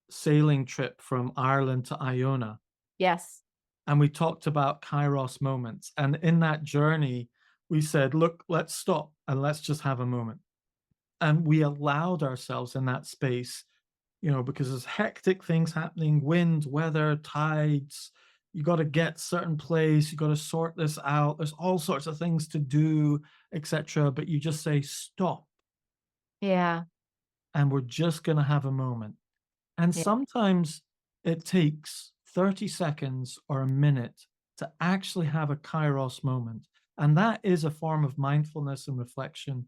sailing trip from Ireland to Iona. Yes. And we talked about kairos moments. And in that journey, we said, look, let's stop and let's just have a moment. And we allowed ourselves in that space, you know, because there's hectic things happening, wind, weather, tides. You got to get certain place, you got to sort this out. There's all sorts of things to do, etc. But you just say stop, Yeah. and we're just going to have a moment. And Yeah. sometimes it takes 30 seconds or a minute to actually have a kairos moment. And that is a form of mindfulness and reflection.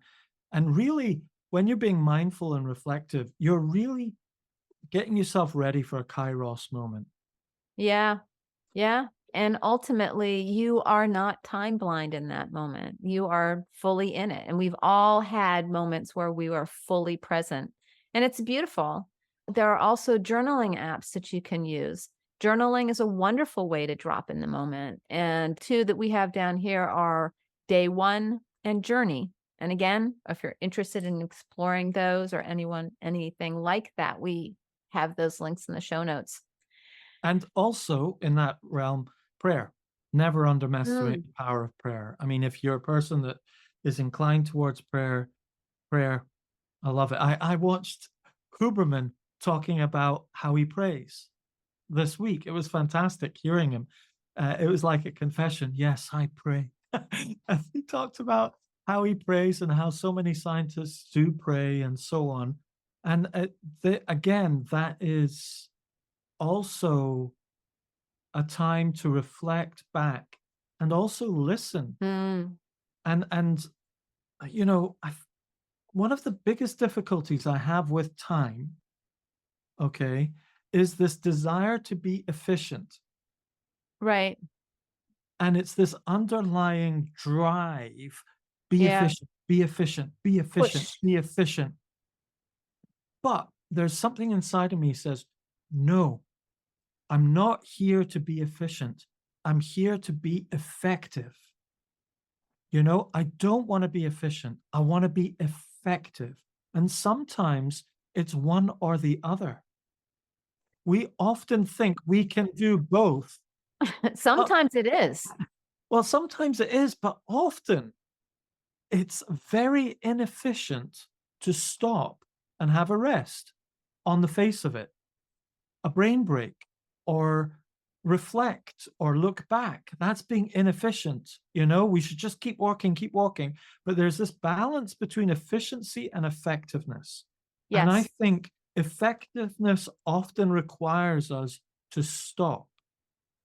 And really, when you're being mindful and reflective, you're really getting yourself ready for a kairos moment. Yeah. Yeah. And ultimately, you are not time blind in that moment. You are fully in it. And we've all had moments where we were fully present. And it's beautiful. There are also journaling apps that you can use. Journaling is a wonderful way to drop in the moment. And two that we have down here are Day One and Journey. And again, if you're interested in exploring those or anything like that, we have those links in the show notes. And also in that realm, prayer. Never underestimate Mm. the power of prayer. I mean, if you're a person that is inclined towards prayer, I love it. I watched Huberman talking about how he prays this week. It was fantastic hearing him. It was like a confession. Yes, I pray. And he talked about how he prays and how so many scientists do pray and so on. And again, that is also a time to reflect back and also listen. Mm. And you know, one of the biggest difficulties I have with time, okay, is this desire to be efficient. Right. And it's this underlying drive, be Yeah. efficient, be efficient, be efficient, Push. be efficient. But there's something inside of me says, no, I'm not here to be efficient. I'm here to be effective. You know, I don't want to be efficient. I want to be effective. And sometimes it's one or the other. We often think we can do both. But, Sometimes it is. well, sometimes it is, but often it's very inefficient to stop and have a rest on the face of it, a brain break, or reflect or look back. That's being inefficient. You know, we should just keep walking, keep walking. But there's this balance between efficiency and effectiveness. And I Yes. think effectiveness often requires us to stop,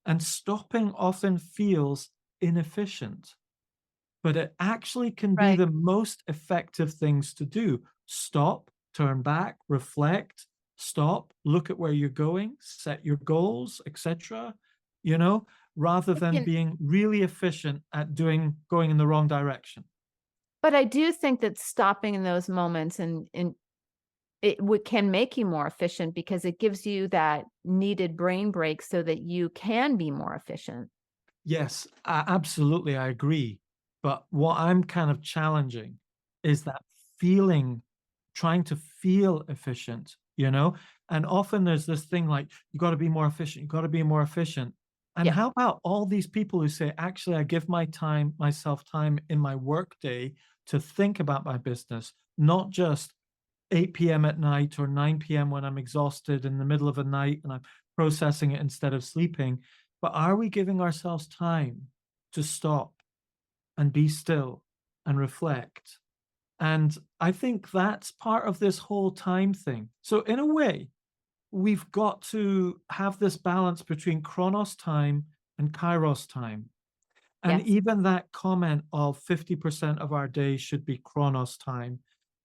and stopping often feels inefficient. but it actually can be Right. the most effective things to do. Stop, turn back, reflect, stop, look at where you're going, set your goals, etc. You know, rather It than can being really efficient at going in the wrong direction. but I do think that stopping in those moments and it would can make you more efficient because it gives you that needed brain break so that you can be more efficient. Yes, absolutely, I agree. But what I'm kind of challenging is that feeling, trying to feel efficient, you know? And often there's this thing like, you got to be more efficient, you got to be more efficient. And Yeah. how about all these people who say, actually, I give myself time in my work day to think about my business, not just 8 p.m. at night or 9 p.m. when I'm exhausted in the middle of a night and I'm processing it instead of sleeping. But are we giving ourselves time to stop and be still and reflect? And I think that's part of this whole time thing. So, in a way, we've got to have this balance between chronos time and kairos time. And Yes. even that comment of 50% of our day should be chronos time,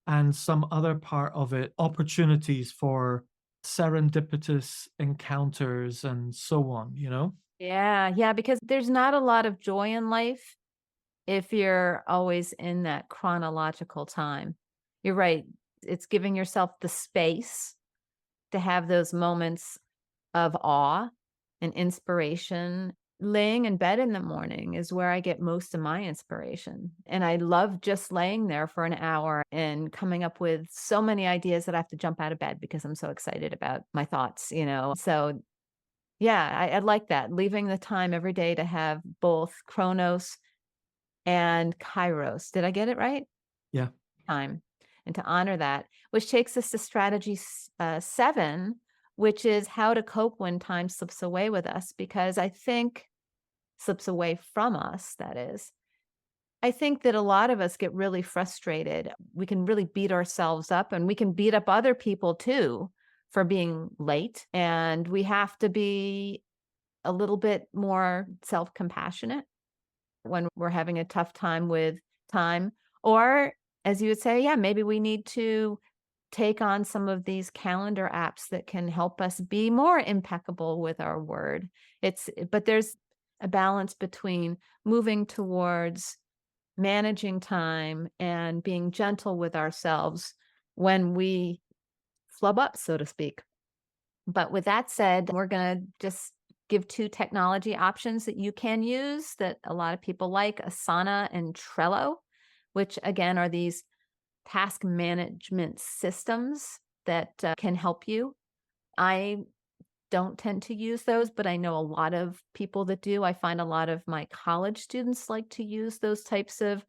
and some other part of it, opportunities for serendipitous encounters and so on, you know? Yeah, yeah, because there's not a lot of joy in life if you're always in that chronological time. You're right. It's giving yourself the space to have those moments of awe and inspiration. Laying in bed in the morning is where I get most of my inspiration. And I love just laying there for an hour and coming up with so many ideas that I have to jump out of bed because I'm so excited about my thoughts. So, yeah, I like that. Leaving the time every day to have both Chronos and Kairos. Did I get it right? Yeah. Time. And to honor that, which takes us to strategy 7, which is how to cope when time slips away with us, because I think slips away from us, that is. I think that a lot of us get really frustrated. We can really beat ourselves up and we can beat up other people too for being late. And we have to be a little bit more self compassionate when we're having a tough time with time. Or, as you would say, yeah, maybe we need to take on some of these calendar apps that can help us be more impeccable with our word. But there's a balance between moving towards managing time and being gentle with ourselves when we flub up, so to speak. But with that said, we're going to just give 2 technology options that you can use that a lot of people like, Asana and Trello, which again are these task management systems that can help you. I don't tend to use those, but I know a lot of people that do. I find a lot of my college students like to use those types of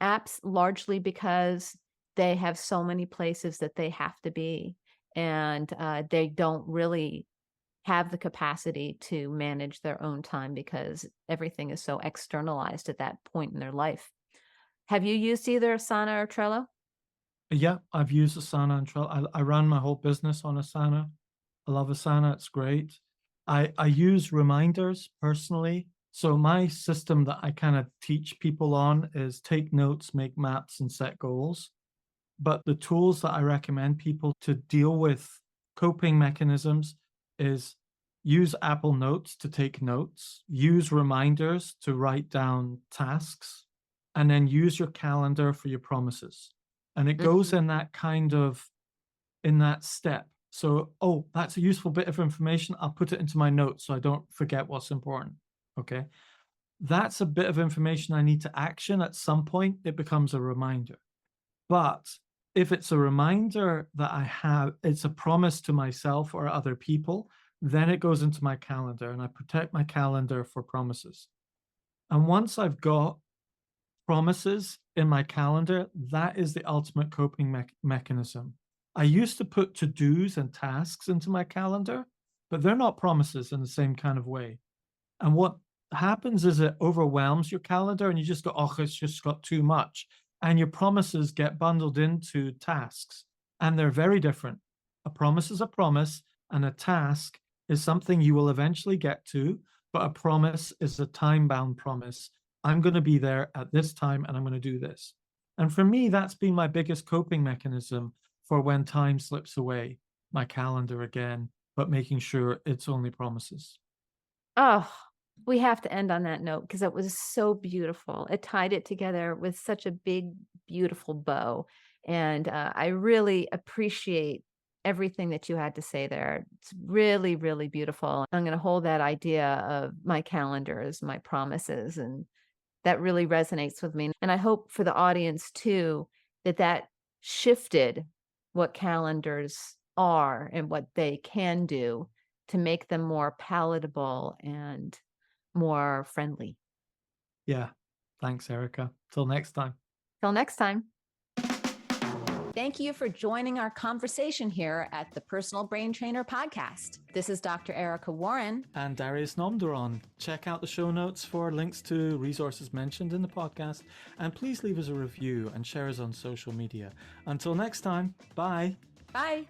apps largely because they have so many places that they have to be, and they don't really have the capacity to manage their own time because everything is so externalized at that point in their life. Have you used either Asana or Trello? Yeah, I've used Asana and Trello. I ran my whole business on Asana. I love Asana, it's great. I use reminders personally. So my system that I kind of teach people on is take notes, make maps, and set goals. But the tools that I recommend people to deal with coping mechanisms is use Apple Notes to take notes, use reminders to write down tasks, and then use your calendar for your promises. And it goes Mhm. in that kind of in that step. So, oh, that's a useful bit of information. I'll put it into my notes so I don't forget what's important. Okay. That's a bit of information I need to action at some point. It becomes a reminder. But if it's a reminder that I have, it's a promise to myself or other people, then it goes into my calendar and I protect my calendar for promises. And once I've got promises in my calendar, that is the ultimate coping mechanism. I used to put to dos and tasks into my calendar, but they're not promises in the same kind of way. And what happens is it overwhelms your calendar and you just go, oh, it's just got too much. And your promises get bundled into tasks, and they're very different. A promise is a promise, and a task is something you will eventually get to, but a promise is a time bound promise I'm going to be there at this time and I'm going to do this. And for me, that's been my biggest coping mechanism for when time slips away, my calendar again, but making sure it's only promises. Oh, we have to end on that note because it was so beautiful. It tied it together with such a big, beautiful bow. And I really appreciate everything that you had to say there. It's really, really beautiful. I'm going to hold that idea of my calendar as my promises. And that really resonates with me. And I hope for the audience too that that shifted what calendars are and what they can do to make them more palatable and more friendly. Yeah. Thanks, Erica. Till next time. Till next time. Thank you for joining our conversation here at the Personal Brain Trainer Podcast. This is Dr. Erica Warren. And Darius Nomduron. Check out the show notes for links to resources mentioned in the podcast. And please leave us a review and share us on social media. Until next time, bye. Bye.